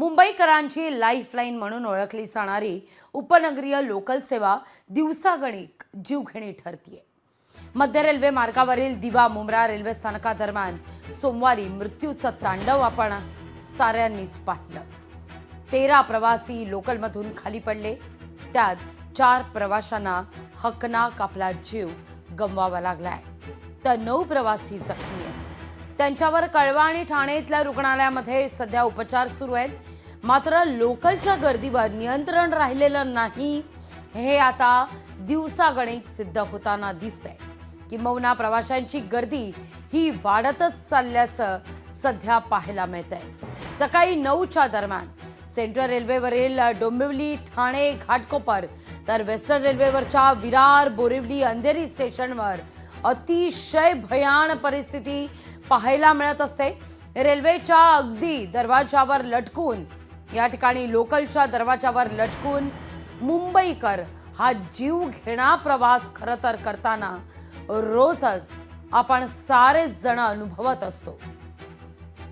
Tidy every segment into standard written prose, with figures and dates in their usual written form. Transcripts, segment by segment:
मुंबईकरांची lifeline म्हणून ओळखली जाणारी उपनगरीय लोकल सेवा दिवसागणिक जीवघेणी ठरतीये। मध्य रेल्वे मार्गावरील दिवा मुंब्रा रेल्वे स्थानकादरम्यान सोमवारी मृत्यूचं तांडव आपण साऱ्यांनीच पाहिलं। 13 प्रवासी लोकलमधून खाली पडले, त्यात 4 प्रवाशांना हकनाक आपला जीव गमवावा लागलाय, तर 9 प्रवासी जखमी आहेत। त्यांच्यावर कळवा आणि ठाणे इथल्या रुग्णालयामध्ये सध्या उपचार सुरू आहेत। मात्र लोकलच्या गर्दीवर नियंत्रण राहिलेलं नाही, हे आता दिवसागणिक सिद्ध होताना दिसतंय। किंबहुना प्रवाशांची गर्दी ही वाढतच चालल्याचं सध्या पाहायला मिळतंय। सकाळी 9च्या दरम्यान सेंट्रल रेल्वेवरील डोंबिवली ठाणे घाटकोपर तर वेस्टर्न रेल्वेवरच्या विरार बोरिवली अंधेरी स्टेशनवर अतिशय भयान परिस्थिती पाहायला मिळत असते। रेल्वेच्या अगदी दरवाजावर लटकून, या ठिकाणी लोकलच्या दरवाजावर लटकून मुंबईकर हा जीव घेणा प्रवास खरं तर करताना रोजच आपण सारेच जण अनुभवत असतो।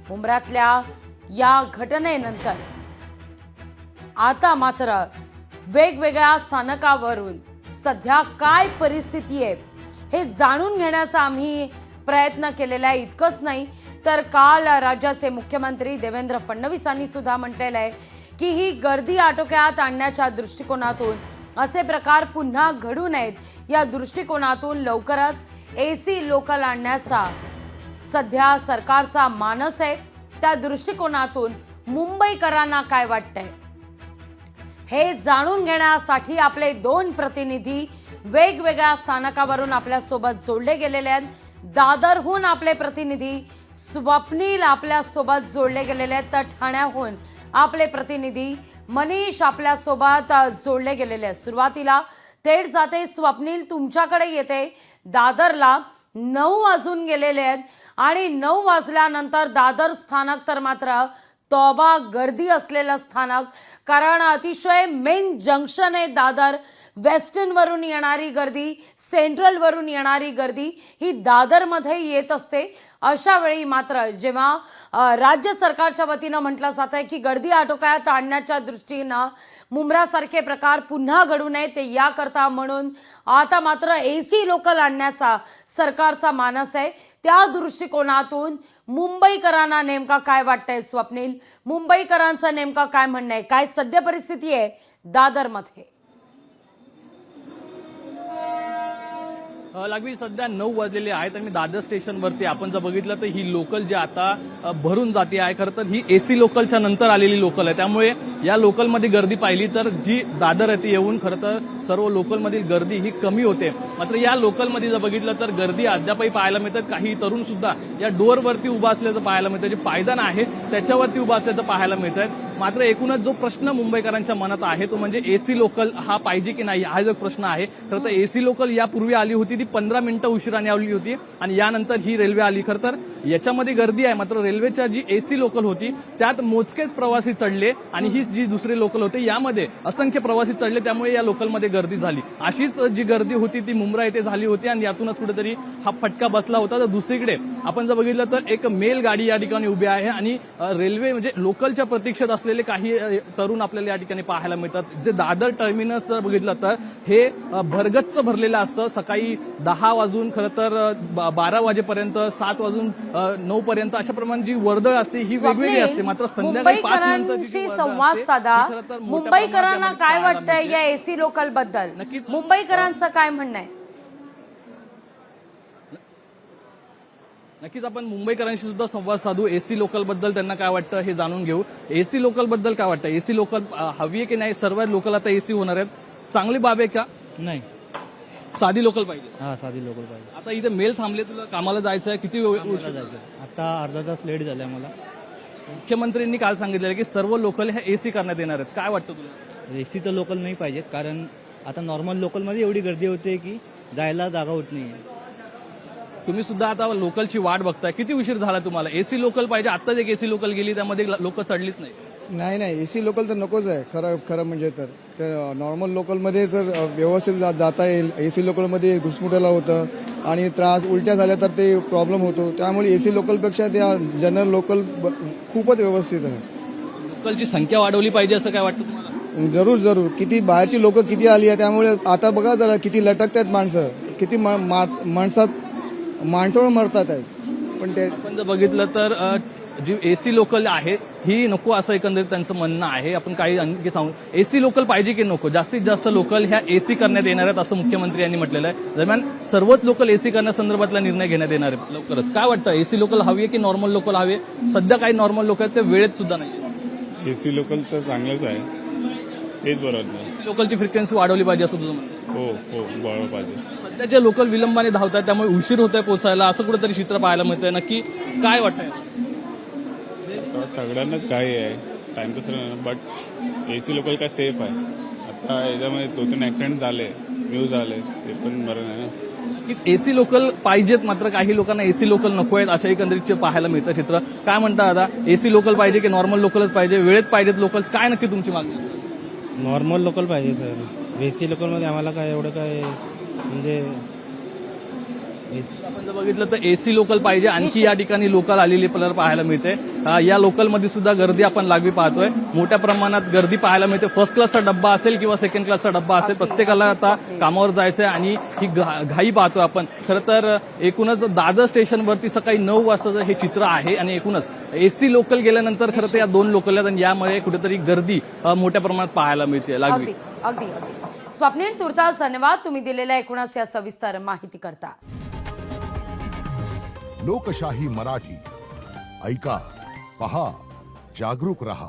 मुंब्र्यातल्या या घटनेनंतर आता मात्र वेगवेगळ्या स्थानकावरून सध्या काय परिस्थिती आहे हे जाणून घेण्याचा आम्ही प्रयत्न केलेला आहे। इतकंच नाही तर काल राज्याचे मुख्यमंत्री देवेंद्र फडणवीसांनी सुद्धा म्हटलेलं आहे की ही गर्दी आटोक्यात आणण्याच्या दृष्टिकोनातून असे प्रकार पुन्हा घडू नयेत या दृष्टिकोनातून लवकरच एसी लोकल आणण्याचा सध्या सरकारचा मानस आहे। त्या दृष्टिकोनातून मुंबईकरांना काय वाटतंय हे जाणून घेण्यासाठी आपले 2 प्रतिनिधी वेगवेगळ्या स्थानकावरून आपल्या सोबत जोडले गेलेले आहेत। दादरहून आपले प्रतिनिधी स्वप्नील आपल्या सोबत जोडले गेलेले आहेत, तर ठाण्याहून आपले प्रतिनिधी मनीष आपल्या सोबत जोडले गेलेले आहेत। सुरुवातीला थेट जाते स्वप्नील तुमच्याकडे येते। दादरला 9 वाजून गेलेले आहेत आणि 9 वाजल्यानंतर दादर स्थानक तर मात्र तोबा गर्दी असलेलं स्थानक, कारण अतिशय मेन जंक्शन आहे दादर। वेस्टर्न वरून येणारी गर्दी, सेंट्रल वरून येणारी गर्दी ही दादरमध्ये येत असते। अशा वेळी मात्र जेव्हा राज्य सरकारच्या वतीनं म्हटलं जात आहे की गर्दी आटोक्यात आणण्याच्या दृष्टीनं मुंब्रासारखे प्रकार पुन्हा घडू नये, ते याकरता म्हणून आता मात्र एसी लोकल आणण्याचा सरकारचा मानस आहे। त्या दृष्टिकोनातून मुंबईकरांना नेमका काय वाटतंय स्वप्नील? मुंबईकरांचं नेमका काय म्हणणं आहे? काय सध्या परिस्थिती आहे दादरमध्ये? लागवी सध्या 9 वाजलेले आहेत आणि दादर स्टेशनवरती आपण जर बघितलं तर ही लोकल जी आता भरून जाते आहे, खरं तर ही एसी लोकलच्या नंतर आलेली लोकल आहे। त्यामुळे या लोकलमध्ये गर्दी पाहिली तर जी दादर येथे येऊन खरं तर सर्व लोकलमधील गर्दी ही कमी होते। मात्र या लोकलमध्ये जर बघितलं तर गर्दी अद्यापही पाहायला मिळतात। काही तरुण सुद्धा या डोअरवरती उभा असल्याचं पाहायला मिळतं, जे पायदान आहे त्याच्यावरती उभा असल्याचं पाहायला मिळतं। मात्र एकूणच जो प्रश्न मुंबईकरांच्या मनात आहे तो म्हणजे एसी लोकल हा पाहिजे की नाही, हा जो प्रश्न आहे। खरं तर एसी लोकल यापूर्वी आली होती, ती 15 मिनिटं उशिराने आली होती आणि यानंतर ही रेल्वे आली। खरं तर याच्यामध्ये गर्दी आहे, मात्र रेल्वेच्या जी एसी लोकल होती त्यात मोजकेच प्रवासी चढले आणि ही जी दुसरी लोकल होती यामध्ये असंख्य प्रवासी चढले, त्यामुळे या लोकलमध्ये गर्दी झाली। अशीच जी गर्दी होती ती मुंब्रा येथे झाली होती आणि यातूनच कुठेतरी हा फटका बसला होता। तर दुसरीकडे आपण जर बघितलं तर एक मेल गाडी या ठिकाणी उभी आहे आणि रेल्वे म्हणजे लोकलच्या प्रतीक्षेत असलेले काही तरुण आपल्याला या ठिकाणी पाहायला मिळतात। जे दादर टर्मिनस जर बघितलं तर हे भरगच्च भरलेलं असतं। सकाळी 10 वाजून खरं तर 12 वाजेपर्यंत, 7 वाजून 9 पर्यंत अशा प्रमाणे जी वर्दळ असते ही वेगवेगळी असते। मात्र संध्याकाळी 5 नंतर संवाद साधा। मुंबईकरांना काय वाटतंय या एसी लोकल बद्दल? नक्कीच मुंबईकरांचं काय म्हणणं आहे? नक्कीच आपण मुंबईकरांशी सुद्धा संवाद साधू, एसी लोकल बद्दल त्यांना काय वाटतं हे जाणून घेऊ। एसी लोकल बद्दल काय वाटतं? एसी लोकल हवी आहे की नाही? सर्व लोकल आता एसी होणार आहेत, चांगली बाब आहे का? नाही, साधी लोकल पाहिजे। हा साधी लोकल पाहिजे। आता इथे मेल थांबले, तुला कामाला जायचं आहे, किती वेळ जायचं? आता अर्धा तास लेट झालाय मला। मुख्यमंत्र्यांनी काल सांगितलेलं की सर्व लोकल ह्या एसी करण्यात येणार आहेत, काय वाटतं तुला? एसी तर लोकल नाही पाहिजेत, कारण आता नॉर्मल लोकलमध्ये एवढी गर्दी होते की जायला जागा होत नाही। तुम्ही सुद्धा आता लोकलची वाट बघताय, किती उशीर झाला तुम्हाला? एसी लोकल पाहिजे, आत्ताच एक एसी लोकल गेली त्यामध्ये लोक चढलीच नाही। नाही, एसी लोकल तर नकोच आहे खरं म्हणजे। तर नॉर्मल लोकलमध्ये जर व्यवस्थित जाता येईल, एसी लोकलमध्ये घुसमुटाला होतं आणि त्रास उलट्या झाल्या तर ते प्रॉब्लेम होतो। त्यामुळे एसी लोकलपेक्षा त्या जनरल लोकल खूपच व्यवस्थित आहे। लोकलची संख्या वाढवली पाहिजे असं काय वाटतं तुम्हाला? जरूर जरूर. किती बाहेरची लोक किती आली आहे, त्यामुळे आता बघा जरा किती लटकत आहेत माणसं, किती माणसं मरतात आहेत. पण ते आपण जर बघितलं तर जी एसी लोकल आहे ही नको असं एकंदरीत त्यांचं म्हणणं आहे. आपण काही आणखी सांगू, एसी लोकल पाहिजे की नको? जास्तीत जास्त लोकल ह्या एसी करण्यात येणार आहेत असं मुख्यमंत्री यांनी म्हटलेलं आहे. दरम्यान सर्वच लोकल एसी करण्यासंदर्भातला निर्णय घेण्यात येणार आहे लवकरच. काय वाटतं, एसी लोकल हवी आहे की नॉर्मल लोकल हवी आहे? सध्या काही नॉर्मल लोक आहेत ते वेळेत सुद्धा नाही. एसी लोकल तर चांगलंच आहे, तेच बरोबर. एसी लोकलची फ्रिक्वेन्सी वाढवली पाहिजे असं तुझं म्हणणं आहे? हो बरोबर पाहिजे. सध्याचे लोकल विलंबाने धावतात त्यामुळे उशीर होतोय पोहोचायला असं कुठेतरी चित्र पाहायला मिळतंय. नक्की काय वाटतंय? तर सगळ्यांनाच काही आहे टाइम तर बट एसी लोकल काय सेफ आहे. आता याच्यामध्ये 2-3 ऍक्सिडेंट झाले, न्यूज आले, ते पण बरं नाही ना. एसी लोकल पाहिजेत, मात्र काही लोकांना एसी लोकल नको आहेत असं एकंदरीत पाहायला मिळतं चित्र. काय म्हणता दादा, एसी लोकल पाहिजे की नॉर्मल लोकलच पाहिजे? वेळेत पाहिजेत लोकल्स? काय नक्की तुमची मागणी असेल? नॉर्मल लोकल पाहिजे सर. एसी लोकलमध्ये आम्हाला काय एवढं काय म्हणजे आपण जर बघितलं तर एसी लोकल पाहिजे. आणखी या ठिकाणी लोकल आलेली आपल्याला पाहायला मिळते. या लोकलमध्ये सुद्धा गर्दी आपण लागवी पाहतोय. मोठ्या प्रमाणात गर्दी पाहायला मिळते. फर्स्ट क्लासचा डब्बा असेल किंवा सेकंड क्लासचा डब्बा असेल, प्रत्येकाला आता कामावर जायचंय आणि ही घाई पाहतोय आपण. खरं तर एकूणच दादर स्टेशनवरती सकाळी 9 वाजताचं हे चित्र आहे आणि एकूणच एसी लोकल गेल्यानंतर खरं तर या 2 लोकल आहेत आणि यामुळे कुठेतरी गर्दी मोठ्या प्रमाणात पाहायला मिळते लागवी. अगदी अगदी. स्वप्नील, तुर्तास धन्यवाद तुम्ही दिलेल्या एकूणच या सविस्तर माहिती करता. लोकशाही मराठी ऐका, पहा, जागरूक रहा.